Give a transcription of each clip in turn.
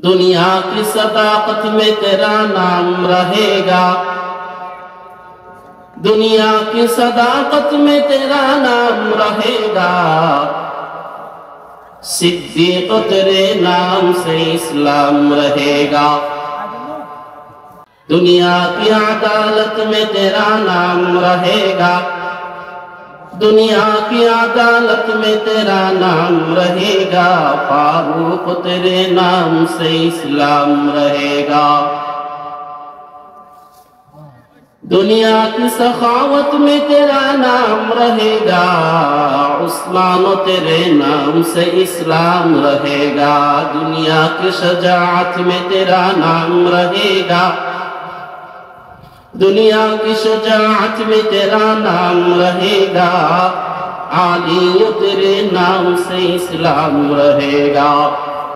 दुनिया की सदाकत में तेरा नाम रहेगा, दुनिया की सदाकत में तेरा नाम रहेगा, सिद्दीक तेरे नाम से इस्लाम रहेगा। दुनिया की अदालत में तेरा नाम रहेगा, दुनिया की अदालत में तेरा नाम रहेगा, फारूक तेरे नाम से इस्लाम रहेगा। दुनिया की सखावत में तेरा नाम रहेगा, उस्मान तेरे नाम से इस्लाम रहेगा। दुनिया की शजाअत में तेरा नाम रहेगा, दुनिया की शजाअत में तेरा नाम रहेगा, आली तेरे नाम से इस्लाम रहेगा।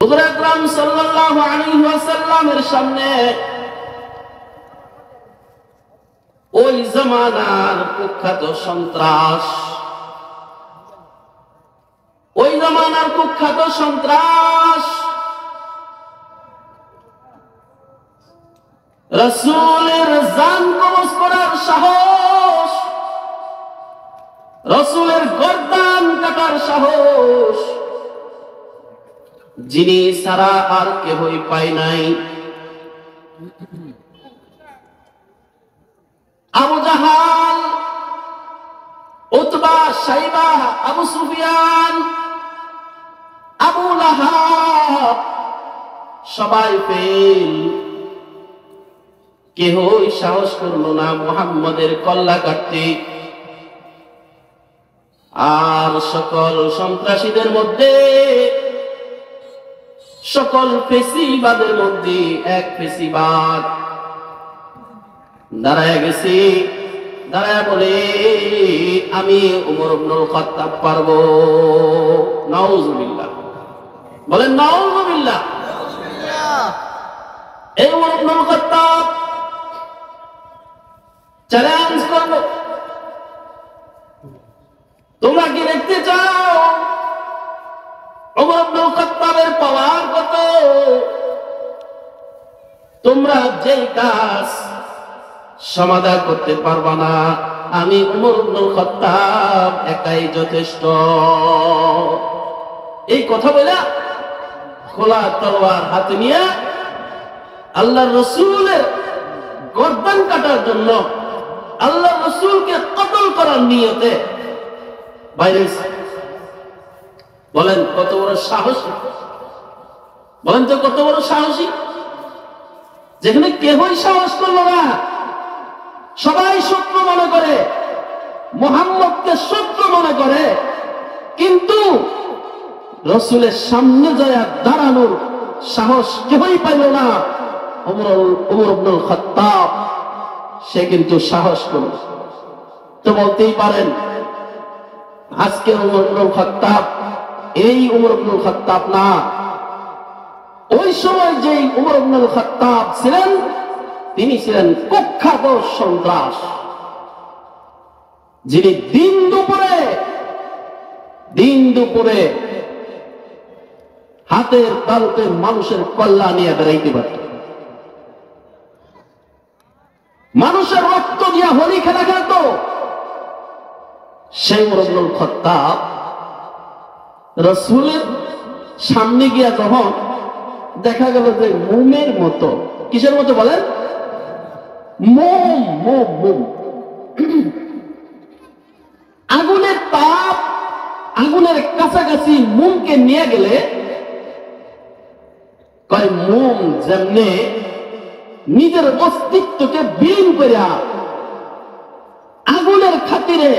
हुज़ूर আকরাম সাল্লাল্লাহু আলাইহি ওয়াসাল্লামের সামনে ওই জামানার কুখ্যাত সন্ত্রাস, ওই জামানার কুখ্যাত সন্ত্রাস রাসূলের জান কবজ করার সাহস, রাসূলের গর্দান কাটার সাহস যিনি সারা আর কেহই পায় নাই। আবু জাহাল, উতবা, শাইবা, আবু সুফিয়ান, আবু লাহাব সবাই ফেল, কেহই সাহস করলো না মুহাম্মদের কল্লা কাটতে। আর সকল সন্ত্রাসীদের মধ্যে, সকল ফেসিবাদের মধ্যে এক ফেসিবাদ দাঁড়ায় গেছে, দাঁড়ায় বলে আমি উমর ইবনুল খাত্তাব পারবো। নাউযুবিল্লাহ, বলেন নাউযুবিল্লাহ। এই উমর ইবনুল খাত্তাব চ্যালেঞ্জ করলো, তোমরা কি দেখতে চাও ওমর ইবনুল খাত্তাবের পাওয়ার কত? তোমরা যে কাজ সমাধান করতে পারবা না, আমি ওমর ইবনুল খাত্তাব একাই যথেষ্ট। এই কথা বলে খোলা তলোয়ার হাতে নিয়ে আল্লাহর রাসূলের গর্দান কাটার জন্য, আল্লাহর রাসূলকে কতল করার নিয়তে বাইরে। বলেন কত বড় সাহসী, বলেন তো কত বড় সাহসী। যেখানে কেহই সাহস করলো না, সবাই শত্রু মনে করে, মুহাম্মদকে শত্রু মনে করে, কিন্তু রাসূলের সামনে যায় দাঁড়ানোর সাহস কেহই পাইল না। ওমর ইবনুল খাত্তাব সে কিন্তু সাহস করল। তো বলতেই পারেন আজকে ওমর ইবনুল খাত্তাব এই ওমর ইবনুল খাত্তাব না, ওই সময় যেই ওমর ইবনুল খাত্তাব ছিলেন তিনি ছিলেন কুখ্যাত সন্ত্রাস, যিনি দিন দুপুরে হাতের তালুতে মানুষের কল্লা নিয়ে বেড়াইতে পারত, মানুষের রক্ত দিয়া হোলি খেলা খেলত। সেই ওমর ইবনুল খাত্তাব রাসূলের সামনে গিয়া যখন দেখা গেল যে মোমের মতো, কিসের মতো বলেন? মোম। আগুনের তাপ, আগুনের কাছাকাছি মোমকে নিয়ে গেলে কয় মোম যেমনে নিজের অস্তিত্বকে বিলীন করে আগুনের খাতিরে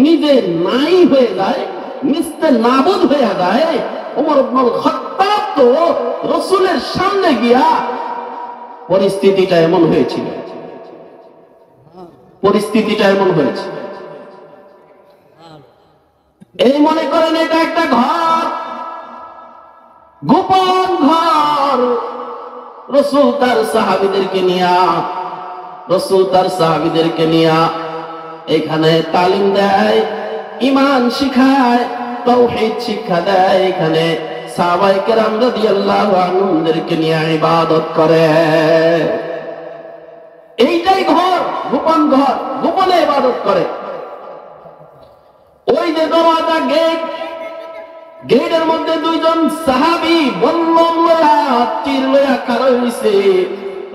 নিজে নাই হয়ে যায়, নিস্তে নাবুদ হয়ে যায়, ওমর ইবনুল খাত্তাব তো রাসূলের সামনে গিয়া পরিস্থিতিটা এমন হয়েছিল, পরিস্থিতিটা এমন হয়েছে। এই মনে করেন এটা একটা ঘর, গোপন ঘর। রাসূল তার সাহাবীদেরকে নিয়া এখানে তালিম দেয়, ঈমান শিখায়, তাওহীদ শিক্ষা দেয়, এখানে সাহাবায়ে কেরাম রাদিয়াল্লাহু আনহুদেরকে নিয়ে ইবাদত করে। এইটাই ঘর, গোপন ঘর, গোপনে ইবাদত করে। ওই যে দরওয়াজা, গেটের মধ্যে দুইজন সাহাবী বল্লম লয়া, তীর লয়া খাড়া হইছে।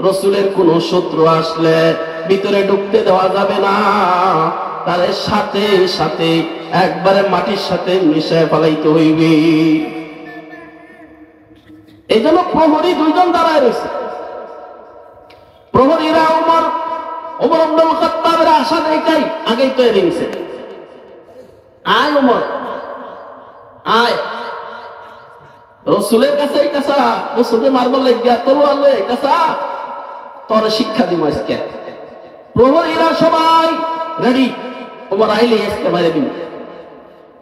রাসূলের কোন শত্রু আসলে ভিতরে ঢুকতে দেওয়া যাবে না, তার সাথে সাথে একবারে মাটির সাথে মিশায় ফেলাইতে হইবে। এই জন্য প্রহরী দুইজন দাঁড়ায় রয়েছে। প্রহরীরা ওমর ইবনুল খাত্তাবের আশা দেখাই আগেই তৈরি হয়েছে। আয় ওমর, আয় রাসূলের কাছে, কাছা রাসূলকে মারবার লাগিয়া তলোয়ার লয়ে, কাছা তোর শিক্ষা দিব আজকে। প্রহরীরা সবাই রেডি, ওমর আইলে আজকে মারে দিন।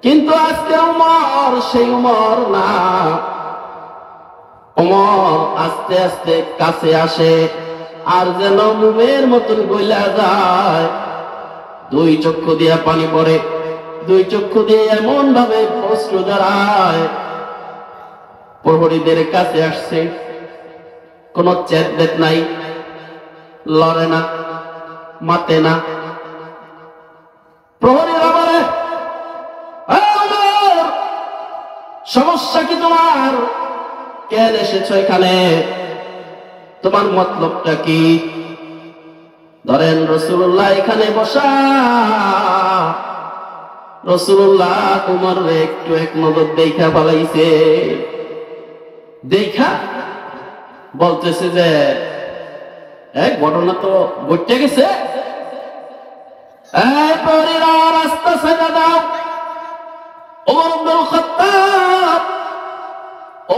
কিন্তু আজকে ওমর সেই ওমর না। ওমর আস্তে আস্তে কাছে আসে, আর যেন মোমের মতন গইলা যায়। দুই চক্ষু দিয়ে পানি পড়ে, দুই চক্ষু দিয়ে এমন ভাবে অশ্রু দাঁড়ায়। প্রহরীদের কাছে আসছে, কোন চেতবেদ নাই, লড়ে না, মাতে না। প্রহরীরা বলে, সমস্যা কি তোমার? কেন এসেছো এখানে? তোমার মতলবটা কি? ধরেন রাসূলুল্লাহ এখানে বসা। রাসূলুল্লাহ তোমার একটু এক নজর দেখা ফেলাইছে। দেখা বলতেছে যে এক ঘটনা তো ঘটে গেছে। এই প্রহরীরা রাস্তা ছেড়ে দাও। ওমর ইবনুল খাত্তাব,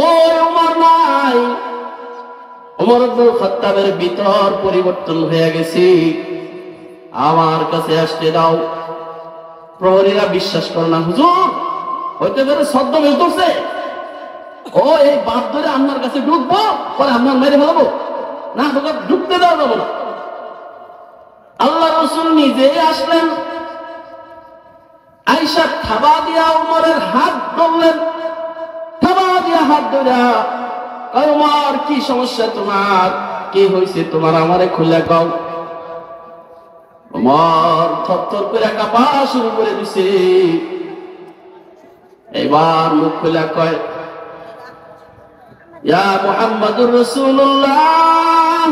ওই ওমর নাই। ওমর ইবনুল খাত্তাবের ভিতর পরিবর্তন হয়ে গেছে, আমার কাছে আসতে দাও। প্রহরীরা বিশ্বাস করে না, হুজুর হইতে পারে ছদ্মবেশ ধরছে। ও এই বাদ ধরে আপনার কাছে ঢুকবো, পরে আপনার মেরে ফেলবো না, তোকে ঢুকতে দেওয়া যাবো না। আল্লাহ রাসূল নিজেই আসলেন, আয়েশা থাবা দিয়া ওমরের হাত ধরলেন। থাবা দিয়া হাত ধরা, ওমর কি সমস্যা তোমার? কি হয়েছে তোমার? আমারে খুলে কও। ওমর থরথর করে কাঁপা শুরু করে দিছে। এবার মুখ খুলে কয়, ইয়া মুহাম্মাদুর রাসূলুল্লাহ,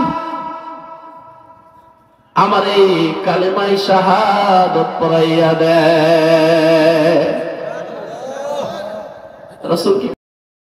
আমার এই কালেমায়ে শাহাদাত পড়াইয়া দে। রাসূল কি